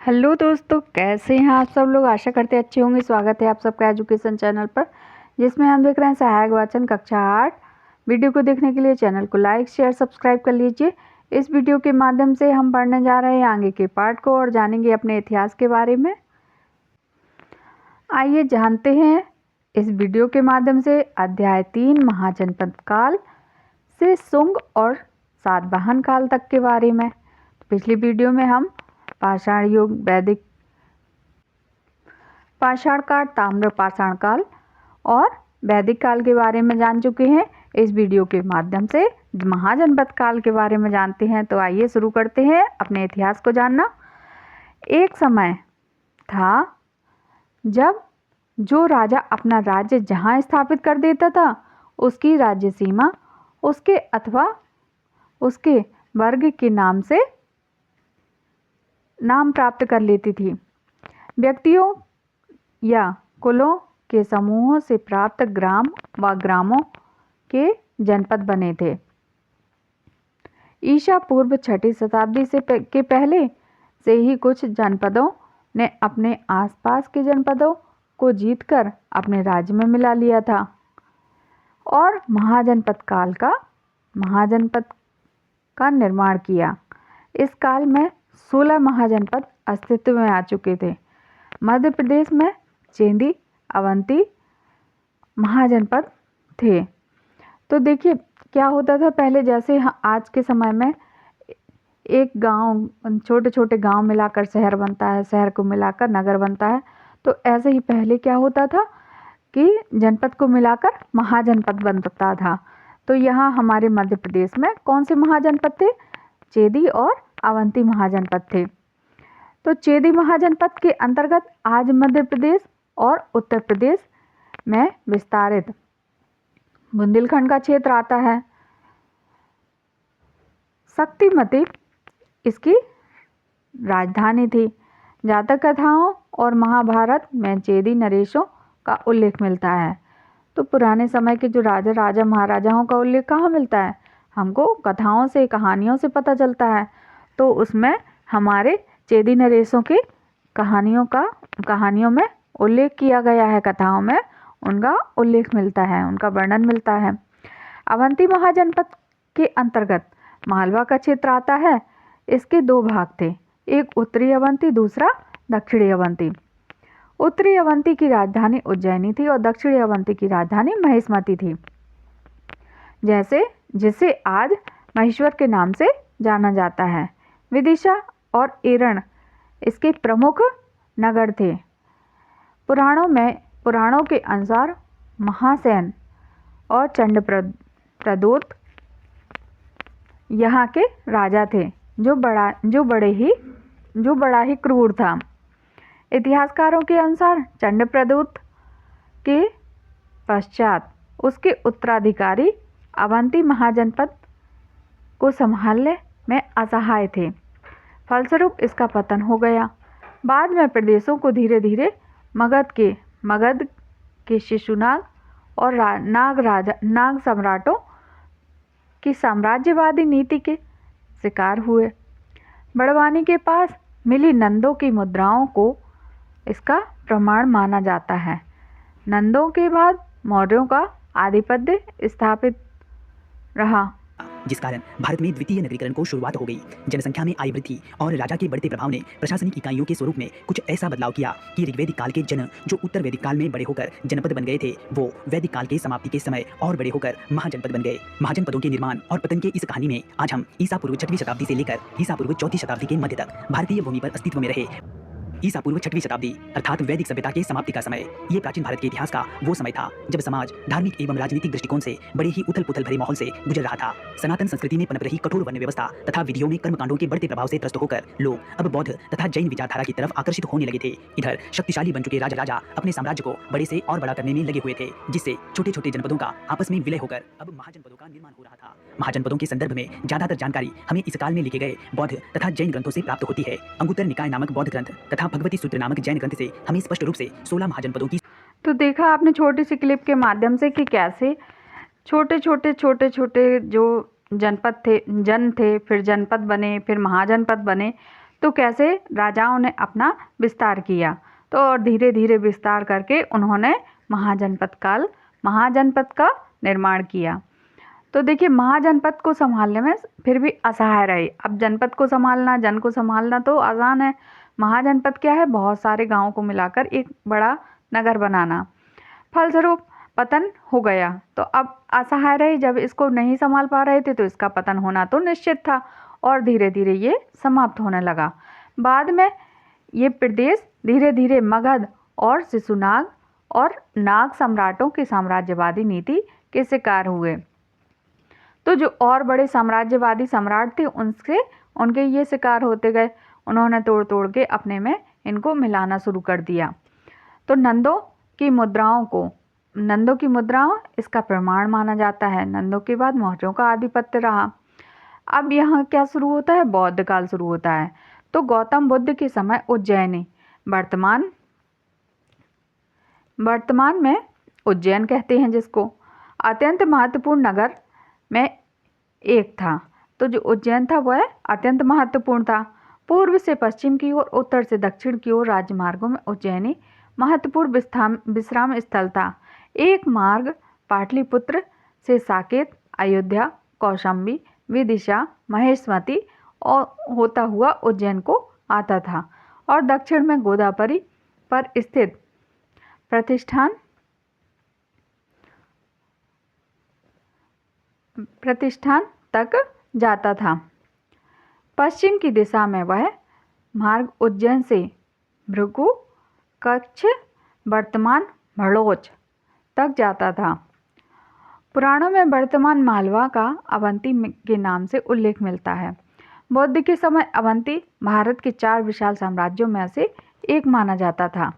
Hello दोस्तों, कैसे हैं आप सब लोग। आशा करते हैं अच्छे होंगे। स्वागत है आप सबका एजुकेशन चैनल पर, जिसमें हम देख रहे हैं सहायक वाचन कक्षा 8। वीडियो को देखने के लिए चैनल को लाइक शेयर सब्सक्राइब कर लीजिए। इस वीडियो के माध्यम से हम पढ़ने जा रहे हैं आगे के पार्ट को और जानेंगे अपने इतिहास के बारे में। आइए जानते हैं इस वीडियो के माध्यम से अध्याय 3 महाजनपद काल से शुंग और सातवाहन काल तक के बारे में। पिछली वीडियो में हम पाषाण युग, वैदिक पाषाण काल, ताम्र पाषाण काल और वैदिक काल के बारे में जान चुके हैं। इस वीडियो के माध्यम से महाजनपद काल के बारे में जानते हैं। तो आइए शुरू करते हैं अपने इतिहास को जानना। एक समय था जब जो राजा अपना राज्य जहाँ स्थापित कर देता था, उसकी राज्य सीमा उसके अथवा उसके वर्ग के नाम से नाम प्राप्त कर लेती थी। व्यक्तियों या कुलों के समूहों से प्राप्त ग्राम व ग्रामों के जनपद बने थे। ईसा पूर्व 6वीं शताब्दी के पहले से ही कुछ जनपदों ने अपने आसपास के जनपदों को जीतकर अपने राज्य में मिला लिया था और महाजनपद का निर्माण किया। इस काल में 16 महाजनपद अस्तित्व में आ चुके थे। मध्य प्रदेश में चेदी, अवंती महाजनपद थे। तो देखिए क्या होता था पहले, जैसे आज के समय में एक गांव, छोटे छोटे गांव मिलाकर शहर बनता है, शहर को मिलाकर नगर बनता है। तो ऐसे ही पहले क्या होता था कि जनपद को मिलाकर महाजनपद बनता था। तो यहाँ हमारे मध्य प्रदेश में कौन से महाजनपद थे? चेदी और अवंती महाजनपद थे। तो चेदी महाजनपद के अंतर्गत आज मध्य प्रदेश और उत्तर प्रदेश में विस्तारित बुंदेलखंड का क्षेत्र आता है। शक्तिमती इसकी राजधानी थी। जातक कथाओं और महाभारत में चेदी नरेशों का उल्लेख मिलता है। तो पुराने समय के जो राजा महाराजाओं का उल्लेख कहाँ मिलता है? हमको कथाओं से, कहानियों से पता चलता है। तो उसमें हमारे चेदी नरेशों की कहानियों में उल्लेख किया गया है, कथाओं में उनका उल्लेख मिलता है, उनका वर्णन मिलता है। अवंती महाजनपद के अंतर्गत मालवा का क्षेत्र आता है। इसके दो भाग थे, एक उत्तरी अवंती, दूसरा दक्षिणी अवंती। उत्तरी अवंती की राजधानी उज्जैनी थी और दक्षिणी अवंती की राजधानी महिष्मती थी, जिसे आज महेश्वर के नाम से जाना जाता है। विदिशा और एरण इसके प्रमुख नगर थे। पुराणों के अनुसार महासेन और चंडप्रद्योत यहाँ के राजा थे, जो बड़ा ही क्रूर था। इतिहासकारों के अनुसार चंडप्रद्योत के पश्चात उसके उत्तराधिकारी अवंती महाजनपद को संभालने में असहाय थे। फलस्वरूप इसका पतन हो गया। बाद में प्रदेशों को धीरे धीरे मगध के शिशुनाग और नाग सम्राटों की साम्राज्यवादी नीति के शिकार हुए। बड़वानी के पास मिली नंदों की मुद्राओं को इसका प्रमाण माना जाता है। नंदों के बाद मौर्यों का आधिपत्य स्थापित रहा, जिस कारण भारत में द्वितीय नगरीकरण को शुरुआत हो गई। जनसंख्या में आई वृद्धि और राजा के बढ़ते प्रभाव ने प्रशासनिक इकाइयों के स्वरूप में कुछ ऐसा बदलाव किया कि ऋग्वैदिक काल के जन जो उत्तर वैदिक काल में बड़े होकर जनपद बन गए थे, वो वैदिक काल के समाप्ति के समय और बड़े होकर महाजनपद बन गए। महाजनपदों के निर्माण और पतन के इस कहानी में आज हम ईसा पूर्व 6वीं शताब्दी से लेकर ईसा पूर्व 4वीं शताब्दी के मध्य तक भारतीय भूमि पर अस्तित्व में रहे ईसा पूर्व 6वीं शताब्दी अर्थात वैदिक सभ्यता के समाप्ति का समय, ये प्राचीन भारत के इतिहास का वो समय था जब समाज धार्मिक एवं राजनीतिक दृष्टिकोण से बड़े ही उथल पुथल भरे माहौल से गुजर रहा था। सनातन संस्कृति में पनप रही कठोर वर्ण व्यवस्था तथा विधियों में कर्मकांडों के बढ़ते प्रभाव से त्रस्त होकर लोग अब बौद्ध तथा जैन विचारधारा की तरफ आकर्षित होने लगे थे। इधर शक्तिशाली बन चुके राजा अपने साम्राज्य को बड़े से और बड़ा करने में लगे हुए थे, जिससे छोटे छोटे जनपदों का आपस में विलय होकर अब महाजनपदों का निर्माण हो रहा था। महाजनपदों के संदर्भ में ज्यादातर जानकारी हमें इस काल में लिखे गए बौद्ध तथा जैन ग्रंथों से प्राप्त होती है। अंगुत्तर निकाय नामक बौद्ध ग्रंथ तथा भगवती सूत्र नामक जैन ग्रंथ से हमें स्पष्ट रूप से 16 महाजनपदों की। तो देखा आपने छोटी सी क्लिप के माध्यम से कि कैसे छोटे छोटे जो जनपद थे, फिर जनपद बने, फिर महाजनपद बने। तो कैसे राजाओं ने अपना विस्तार किया, तो और धीरे धीरे विस्तार करके उन्होंने महाजनपद का निर्माण किया। तो देखिए महाजनपद को संभालने में फिर भी असहाय रहे। अब जनपद को संभालना, जन को संभालना तो आसान है, महाजनपद क्या है, बहुत सारे गांवों को मिलाकर एक बड़ा नगर बनाना। फलस्वरूप पतन हो गया। तो अब असहाय रहे, जब इसको नहीं संभाल पा रहे थे तो इसका पतन होना तो निश्चित था और धीरे धीरे ये समाप्त होने लगा। बाद में ये प्रदेश धीरे धीरे मगध और शिशुनाग और नाग सम्राटों की साम्राज्यवादी नीति के शिकार हुए। तो जो और बड़े साम्राज्यवादी सम्राट थे उनके ये शिकार होते गए। उन्होंने तोड़ तोड़ के अपने में इनको मिलाना शुरू कर दिया। तो नंदों की मुद्राओं इसका प्रमाण माना जाता है। नंदों के बाद मौर्यों का आधिपत्य रहा। अब यहाँ क्या शुरू होता है, बौद्ध काल शुरू होता है। तो गौतम बुद्ध के समय उज्जैनी, वर्तमान में उज्जैन कहते हैं जिसको, अत्यंत महत्वपूर्ण नगर में एक था। तो जो उज्जैन था वह अत्यंत महत्वपूर्ण था। पूर्व से पश्चिम की ओर, उत्तर से दक्षिण की ओर राजमार्गों में उज्जैनी महत्वपूर्ण विश्राम स्थल था। एक मार्ग पाटलिपुत्र से साकेत, अयोध्या, कौशाम्बी, विदिशा, महेशमती और होता हुआ उज्जैन को आता था और दक्षिण में गोदावरी पर स्थित प्रतिष्ठान तक जाता था। पश्चिम की दिशा में वह मार्ग उज्जैन से भृगु, कच्छ, वर्तमान भड़ोच तक जाता था। पुराणों में वर्तमान मालवा का अवंती के नाम से उल्लेख मिलता है। बौद्ध के समय अवंती भारत के 4 विशाल साम्राज्यों में से एक माना जाता था।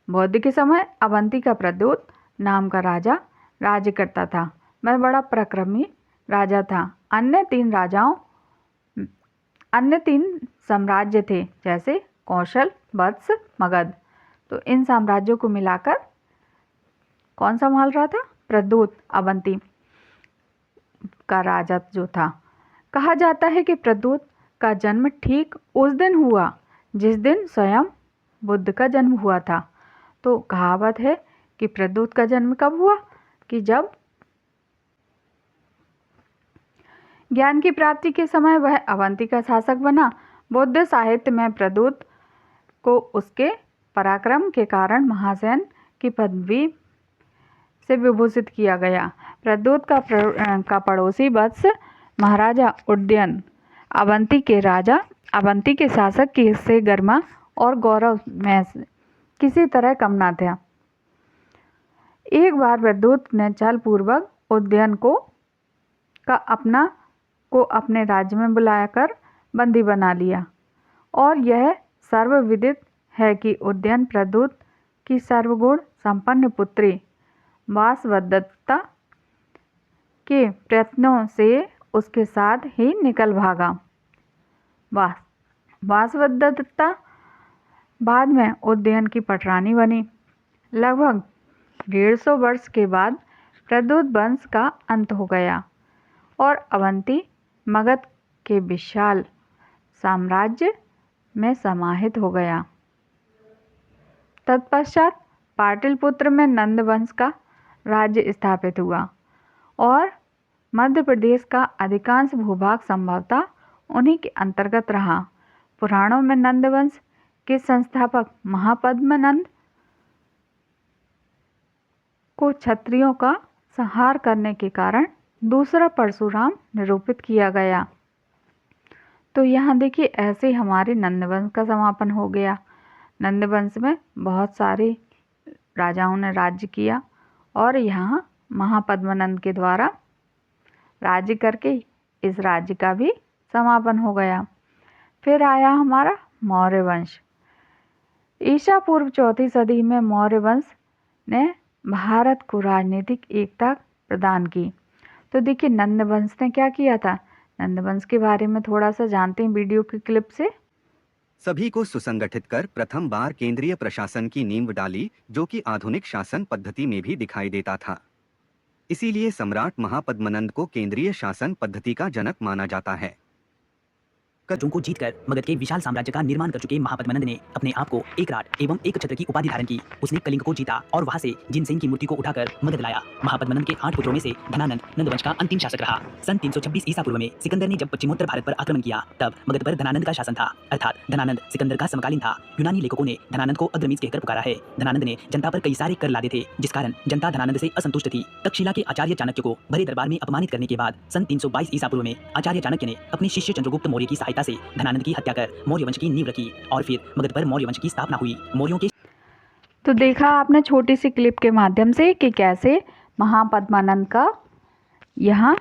बौद्ध के समय अवंती का प्रद्योत नाम का राजा राज्य करता था। वह बड़ा पराक्रमी राजा था। अन्य 3 साम्राज्य थे जैसे कौशल, वत्स, मगध। तो इन साम्राज्यों को मिलाकर कौन संभाल रहा था, प्रद्योत अवंती का राजा जो था। कहा जाता है कि प्रद्योत का जन्म ठीक उस दिन हुआ जिस दिन स्वयं बुद्ध का जन्म हुआ था। तो कहावत है कि प्रद्योत का जन्म कब हुआ, कि जब ज्ञान की प्राप्ति के समय वह अवंती का शासक बना। बौद्ध साहित्य में प्रद्योत को उसके पराक्रम के कारण महासेन की पदवी से विभूषित किया गया। प्रद्योत का पड़ोसी वत्स महाराजा उदयन अवंती के शासक की से गरिमा और गौरव में किसी तरह कम न था। एक बार प्रद्योत ने छलपूर्वक उदयन को अपने राज्य में बुलाकर बंदी बना लिया और यह सर्वविदित है कि उदयन प्रद्योत की सर्वगुण संपन्न पुत्री वासवदत्ता के प्रयत्नों से उसके साथ ही निकल भागा। वासवदत्ता बाद में उदयन की पटरानी बनी। लगभग 150 वर्ष के बाद प्रद्योत वंश का अंत हो गया और अवंती मगध के विशाल साम्राज्य में समाहित हो गया। तत्पश्चात पाटलिपुत्र में नंद वंश का राज्य स्थापित हुआ और मध्य प्रदेश का अधिकांश भूभाग संभवतः उन्हीं के अंतर्गत रहा। पुराणों में नंद वंश के संस्थापक महापद्मनंद को क्षत्रियों का संहार करने के कारण दूसरा परशुराम निरूपित किया गया। तो यहाँ देखिए ऐसे हमारे नंदवंश का समापन हो गया। नंदवंश में बहुत सारे राजाओं ने राज्य किया और यहाँ महापद्मनंद के द्वारा राज्य करके इस राज्य का भी समापन हो गया। फिर आया हमारा मौर्य वंश। ईसा पूर्व 4वीं सदी में मौर्य वंश ने भारत को राजनीतिक एकता प्रदान की। तो देखिए नंदवंश ने क्या किया था, नंदवंश के बारे में थोड़ा सा जानते हैं वीडियो की क्लिप से। सभी को सुसंगठित कर प्रथम बार केंद्रीय प्रशासन की नींव डाली, जो कि आधुनिक शासन पद्धति में भी दिखाई देता था। इसीलिए सम्राट महापद्मनंद को केंद्रीय शासन पद्धति का जनक माना जाता है। कर्जों को जीतकर मगध के विशाल साम्राज्य का निर्माण कर चुके महापद्मानंद ने अपने आप को एक राट एवं एक छत्र की उपाधि धारण की। उसने कलिंग को जीता और वहां से जिनसेन की मूर्ति को उठाकर मगध लाया। महापद्मानंद के 8 पुत्रों में से धनानंद नंदवंश का अंतिम शासक रहा। सन 326 ईसा पूर्व में सिकंदर ने जब पश्चिमोत्तर भारत पर आक्रमण किया तब मगध पर धनानंद का शासन था, अर्थात धनानंद सिकंदर का समकालीन था। यूनानी लेखकों ने धनानंद को अग्रमीज कहकर पुकारा है। धनानंद ने जनता पर कई सारे कर लादे थे, जिस कारण जनता धनानंद से असंतुष्ट थी। तक्षशिला के आचार्य चाणक्य को बड़े दरबार में अपमानित करने के बाद सन 322 ईसा पूर्व में आचार्य चाणक्य ने अपने शिष्य चंद्रगुप्त मौर्य की सहायता से धनानंद की हत्या कर मौर्य वंश की नींव रखी और फिर मगध पर मौर्य वंश की स्थापना हुई। मौर्यों के तो देखा आपने छोटी सी क्लिप के माध्यम से कि कैसे महापद्मानंद का यहाँ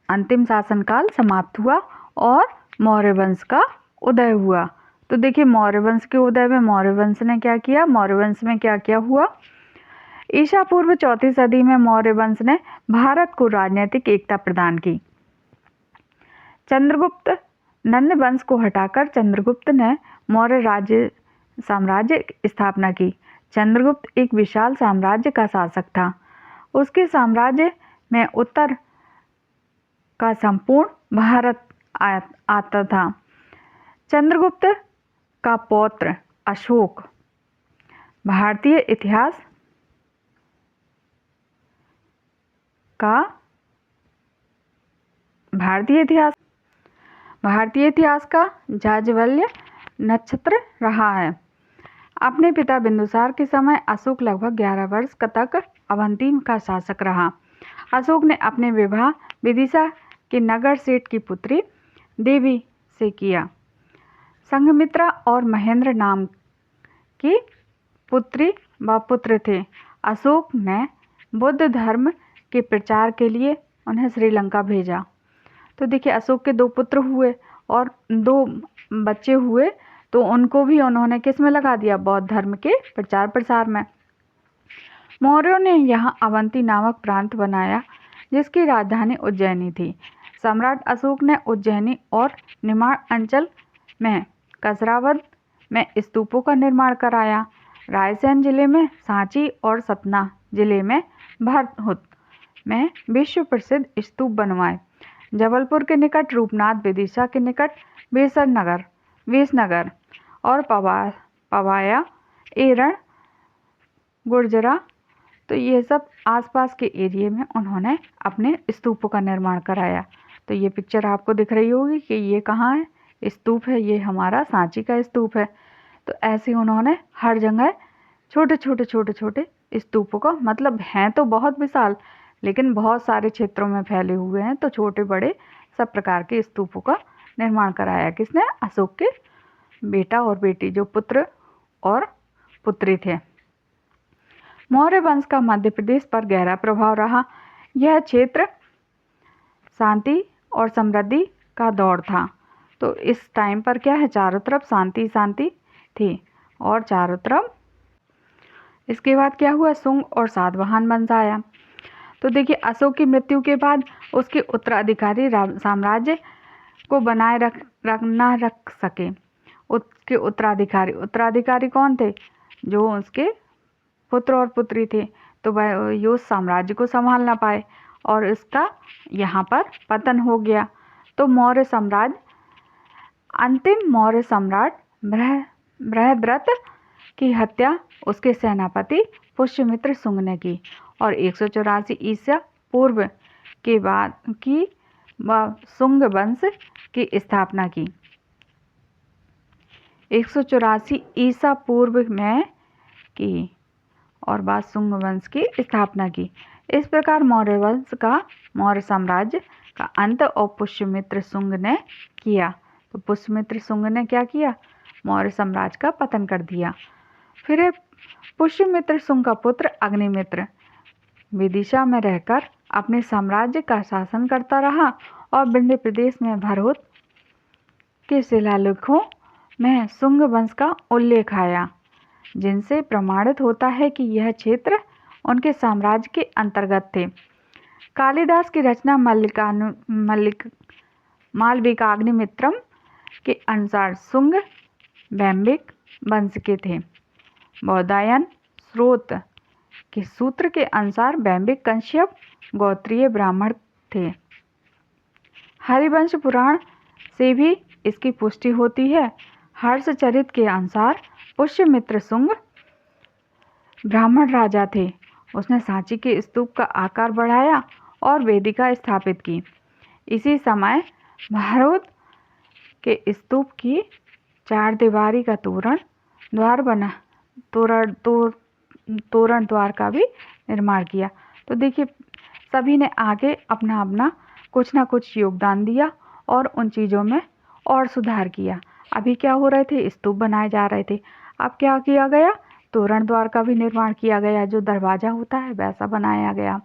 अंतिम शासनकाल समाप्त हुआ और मौर्य वंश का उदय हुआ। तो देखिए मौर्य वंश के उदय में मौर्य वंश ने क्या किया, मौर्य वंश में क्या क्या हुआ। ईसा पूर्व 4वीं सदी में मौर्य वंश ने भारत को राजनीतिक एकता प्रदान की। चंद्रगुप्त नंद वंश को हटाकर चंद्रगुप्त ने मौर्य राज्य साम्राज्य स्थापना की। चंद्रगुप्त एक विशाल साम्राज्य का शासक था। उसके साम्राज्य में उत्तर का संपूर्ण भारत आता था। चंद्रगुप्त का पौत्र अशोक भारतीय इतिहास का जाज्वल्य नक्षत्र रहा है। अपने पिता बिंदुसार के समय अशोक लगभग 11 वर्ष तक अवंती का शासक रहा। अशोक ने अपने विवाह विदिशा के नगर सेठ की पुत्री देवी से किया। संघमित्रा और महेंद्र नाम की पुत्री व पुत्र थे। अशोक ने बुद्ध धर्म के प्रचार के लिए उन्हें श्रीलंका भेजा। तो देखिए अशोक के 2 पुत्र हुए और 2 बच्चे हुए, तो उनको भी उन्होंने किस में लगा दिया, बौद्ध धर्म के प्रचार प्रसार में। मौर्यों ने यहाँ अवंती नामक प्रांत बनाया जिसकी राजधानी उज्जैनी थी। सम्राट अशोक ने उज्जैनी और निमाड़ अंचल में कसरावद में स्तूपों का निर्माण कराया। रायसेन जिले में सांची और सतना जिले में भरतहुत में विश्व प्रसिद्ध स्तूप बनवाए। जबलपुर के निकट रूपनाथ, विदिशा के निकट वेसनगर और पवाया, एरण, गुर्जरा, तो ये सब आसपास के एरिया में उन्होंने अपने स्तूपों का निर्माण कराया। तो ये पिक्चर आपको दिख रही होगी कि ये कहाँ है, स्तूप है, ये हमारा सांची का स्तूप है। तो ऐसे उन्होंने हर जगह छोटे छोटे स्तूपों का, मतलब हैं तो बहुत विशाल लेकिन बहुत सारे क्षेत्रों में फैले हुए हैं, तो छोटे बड़े सब प्रकार के स्तूपों का निर्माण कराया। किसने? अशोक के बेटा और बेटी, जो पुत्र और पुत्री थे। मौर्य वंश का मध्य प्रदेश पर गहरा प्रभाव रहा। यह क्षेत्र शांति और समृद्धि का दौर था। तो इस टाइम पर क्या है, चारों तरफ शांति थी और चारों तरफ। इसके बाद क्या हुआ, शुंग और सातवाहन वंश आया। तो देखिए अशोक की मृत्यु के बाद उसके उत्तराधिकारी साम्राज्य को बनाए रख सके। उसके उत्तराधिकारी कौन थे? जो उसके पुत्र और पुत्री थे। तो वह उस साम्राज्य को संभाल ना पाए और इसका यहाँ पर पतन हो गया। तो अंतिम मौर्य सम्राट बृहद्रथ की हत्या उसके सेनापति पुष्यमित्र शुंग ने की और 184 ईसा पूर्व के बाद की शुंग वंश की स्थापना की। 184 ईसा पूर्व में की और बाद शुंग वंश की स्थापना की। इस प्रकार मौर्य साम्राज्य का अंत और पुष्यमित्र शुंग ने किया। तो पुष्यमित्र शुंग ने क्या किया? मौर्य साम्राज्य का पतन कर दिया। फिर पुष्यमित्र शुंग का पुत्र अग्निमित्र विदिशा में रहकर अपने साम्राज्य का शासन करता रहा और विंध्य प्रदेश में भरहुत के शिलालेखों में शुंग वंश का उल्लेख आया, जिनसे प्रमाणित होता है कि यह क्षेत्र उनके साम्राज्य के अंतर्गत थे। कालिदास की रचना मालविकाग्निमित्रम के अनुसार शुंग बैम्बिक वंश के थे। बौधायन स्रोत के सूत्र के अनुसार बैम्बिक कश्यप गोत्रीय ब्राह्मण थे। हरिवंश पुराण से भी इसकी पुष्टि होती है। हर्षचरित के अनुसार पुष्यमित्र शुंग ब्राह्मण राजा थे। उसने सांची के स्तूप का आकार बढ़ाया और वेदिका स्थापित की। इसी समय भारत के स्तूप की 4 दीवारी का तोरण द्वार का भी निर्माण किया। तो देखिए, सभी ने आगे अपना अपना कुछ ना कुछ योगदान दिया और उन चीज़ों में और सुधार किया। अभी क्या हो रहे थे, स्तूप बनाए जा रहे थे। अब क्या किया गया, तोरण द्वार का भी निर्माण किया गया, जो दरवाज़ा होता है वैसा बनाया गया।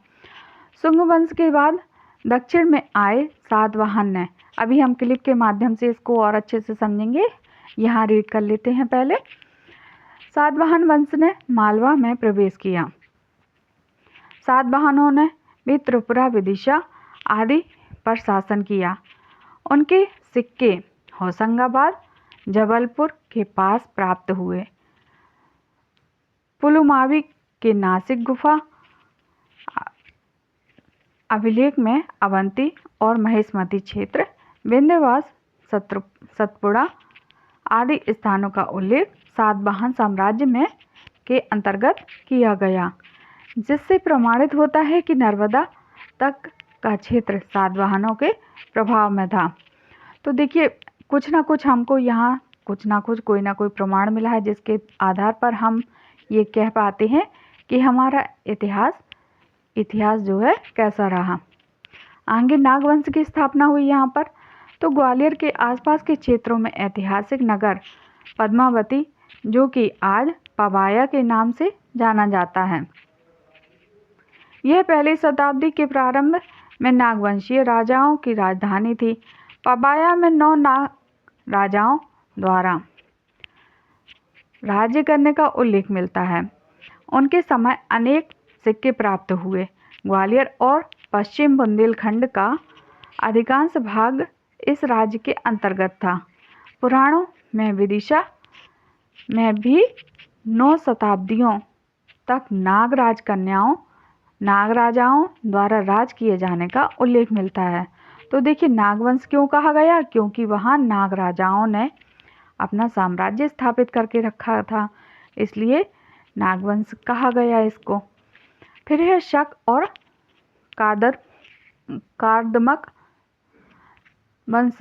शुंग वंश के बाद दक्षिण में आए सातवाहन ने, अभी हम क्लिप के माध्यम से इसको और अच्छे से समझेंगे। यहाँ रीड कर लेते हैं पहले। सातवाहन वंश ने मालवा में प्रवेश किया। सातवाहनों ने भी त्रिपुरा, विदिशा आदि पर शासन किया। उनके सिक्के होशंगाबाद, जबलपुर के पास प्राप्त हुए। पुलुमावी के नासिक गुफा अभिलेख में अवंती और महेशमती क्षेत्र, विंध्यवास, सतपुड़ा आदि स्थानों का उल्लेख सातवाहन साम्राज्य में के अंतर्गत किया गया, जिससे प्रमाणित होता है कि नर्मदा तक का क्षेत्र सातवाहनों के प्रभाव में था। तो देखिए, कुछ ना कुछ हमको यहाँ कोई ना कोई प्रमाण मिला है, जिसके आधार पर हम ये कह पाते हैं कि हमारा इतिहास जो है कैसा रहा। आगे नागवंश की स्थापना हुई यहाँ पर। तो ग्वालियर के आसपास के क्षेत्रों में ऐतिहासिक नगर पद्मावती, जो कि आज पबाया के नाम से जाना जाता है, यह पहली शताब्दी के प्रारंभ में नागवंशीय राजाओं की राजधानी थी। पबाया में 9 नाग राजाओं द्वारा राज्य करने का उल्लेख मिलता है। उनके समय अनेक सिक्के प्राप्त हुए। ग्वालियर और पश्चिम बुंदेलखंड का अधिकांश भाग इस राज्य के अंतर्गत था। पुराणों में विदिशा में भी 9 शताब्दियों तक नागराजाओं द्वारा राज किए जाने का उल्लेख मिलता है। तो देखिए, नागवंश क्यों कहा गया, क्योंकि वहाँ नागराजाओं ने अपना साम्राज्य स्थापित करके रखा था, इसलिए नागवंश कहा गया इसको। फिर है शक और कार्दमक वंश।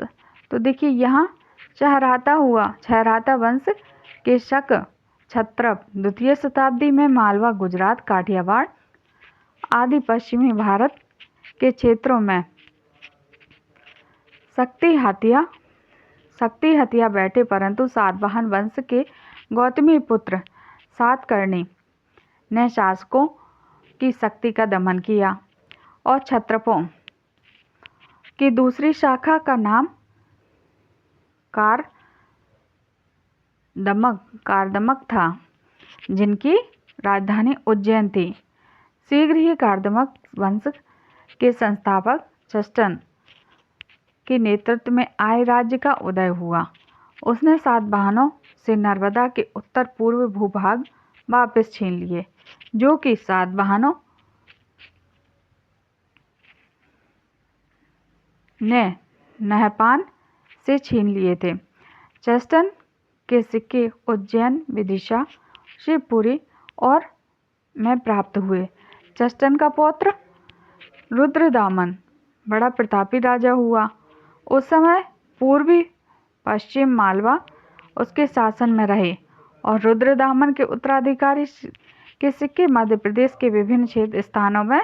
तो देखिए, यहाँ छहराता वंश के शक क्षत्रप 2वीं शताब्दी में मालवा, गुजरात, काठियावाड़ आदि पश्चिमी भारत के क्षेत्रों में शक्ति हथिया बैठे, परंतु सातवाहन वंश के गौतमी पुत्र सातकर्णी ने शासकों की शक्ति का दमन किया और क्षत्रपों की दूसरी शाखा का नाम कार्दमक था, जिनकी राजधानी उज्जैन थी। शीघ्र ही कार्दमक वंश के संस्थापक चेस्टन के नेतृत्व में आए राज्य का उदय हुआ। उसने सातवाहनों से नर्मदा के उत्तर पूर्व भूभाग वापस छीन लिए, जो कि सातवाहनों ने नहपान से छीन लिए थे। चेस्टन के सिक्के उज्जैन, विदिशा, शिवपुरी और में प्राप्त हुए। चेस्टन का पौत्र रुद्रदामन बड़ा प्रतापी राजा हुआ। उस समय पूर्वी पश्चिम मालवा उसके शासन में रहे और रुद्रदामन के उत्तराधिकारी के सिक्के मध्य प्रदेश के विभिन्न स्थानों में